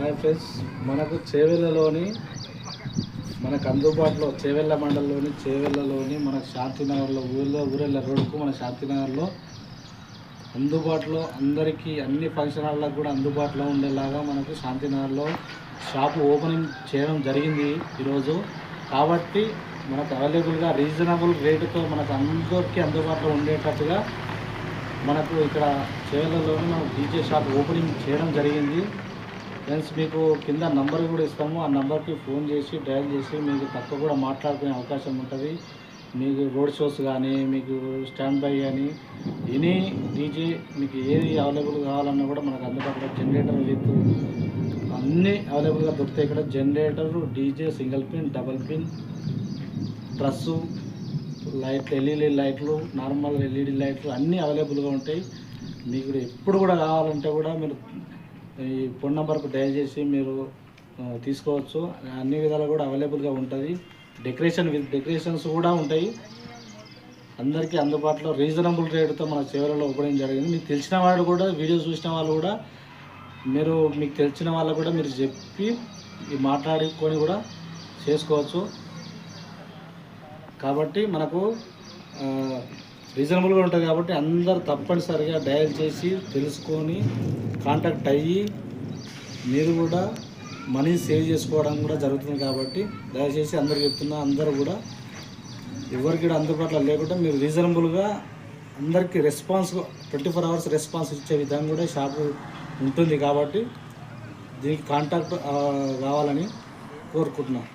Hi friends, మనకు చేవెళ్ళలోని మనకు అందుబాటులో చేవెళ్ళ మండలంలోని చేవెళ్ళలోని మన శాంతినగర్లో ఊరెళ్ళ రోడ్డుకు మన శాంతినగర్లో అందుబాటులో అందరికీ అన్ని ఫంక్షన్ హాల్లకు కూడా అందుబాటులో ఉండేలాగా మనకు శాంతినగర్లో షాపు ఓపెనింగ్ చేయడం జరిగింది ఈరోజు. కాబట్టి మనకు అవైలబుల్గా రీజనబుల్ రేటుతో మనకు అందరికీ అందుబాటులో ఉండేటట్టుగా మనకు ఇక్కడ చేవెళ్ళలోని మనం డీజే షాప్ ఓపెనింగ్ చేయడం జరిగింది. ఫ్రెండ్స్, మీకు కింద నంబర్ కూడా ఇస్తాము. ఆ నెంబర్కి ఫోన్ చేసి డయల్ చేసి మీకు తక్కువ కూడా మాట్లాడుకునే అవకాశం ఉంటుంది. మీకు రోడ్ షోస్ కానీ, మీకు స్టాండ్ బై కానీ, ఎనీ డీజే మీకు ఏది అవైలబుల్ కావాలన్నా కూడా మనకు అందుబాటులో జనరేటర్ విత్ అన్నీ అవైలబుల్గా దొరుకుతాయి. ఇక్కడ generator, DJ, single pin, double pin, truss, లైట్లు, ఎల్ఈడి లైట్లు, నార్మల్ ఎల్ఈడి లైట్లు అన్నీ అవైలబుల్గా ఉంటాయి. మీకు ఎప్పుడు కూడా కావాలంటే కూడా మీరు ఈ ఫోన్ నెంబర్కు డయల్ చేసి మీరు తీసుకోవచ్చు. అన్ని విధాలు కూడా అవైలబుల్గా ఉంటుంది. డెకరేషన్స్ కూడా ఉంటాయి. అందరికీ అందుబాటులో రీజనబుల్ రేటుతో మన చేవెళ్ళలో ఓపెనింగ్ జరిగింది. మీకు తెలిసిన వాళ్ళు కూడా, వీడియో చూసిన వాళ్ళు కూడా, మీకు తెలిసిన వాళ్ళకు కూడా మీరు చెప్పి మాట్లాడుకొని కూడా చేసుకోవచ్చు. కాబట్టి మనకు రీజనబుల్గా ఉంటుంది. కాబట్టి అందరు తప్పనిసరిగా డయల్ చేసి తెలుసుకొని కాంటాక్ట్ అయ్యి మీరు కూడా మనీ సేవ్ చేసుకోవడం కూడా జరుగుతుంది. కాబట్టి దయచేసి అందరు చెప్తున్నా, అందరూ కూడా ఎవరికి కూడా అందుబాటులో లేకుండా మీరు రీజనబుల్గా అందరికీ 24 hours రెస్పాన్స్ ఇచ్చే విధంగా కూడా షాపు ఉంటుంది. కాబట్టి దీనికి కాంటాక్ట్ కావాలని కోరుకుంటున్నాను.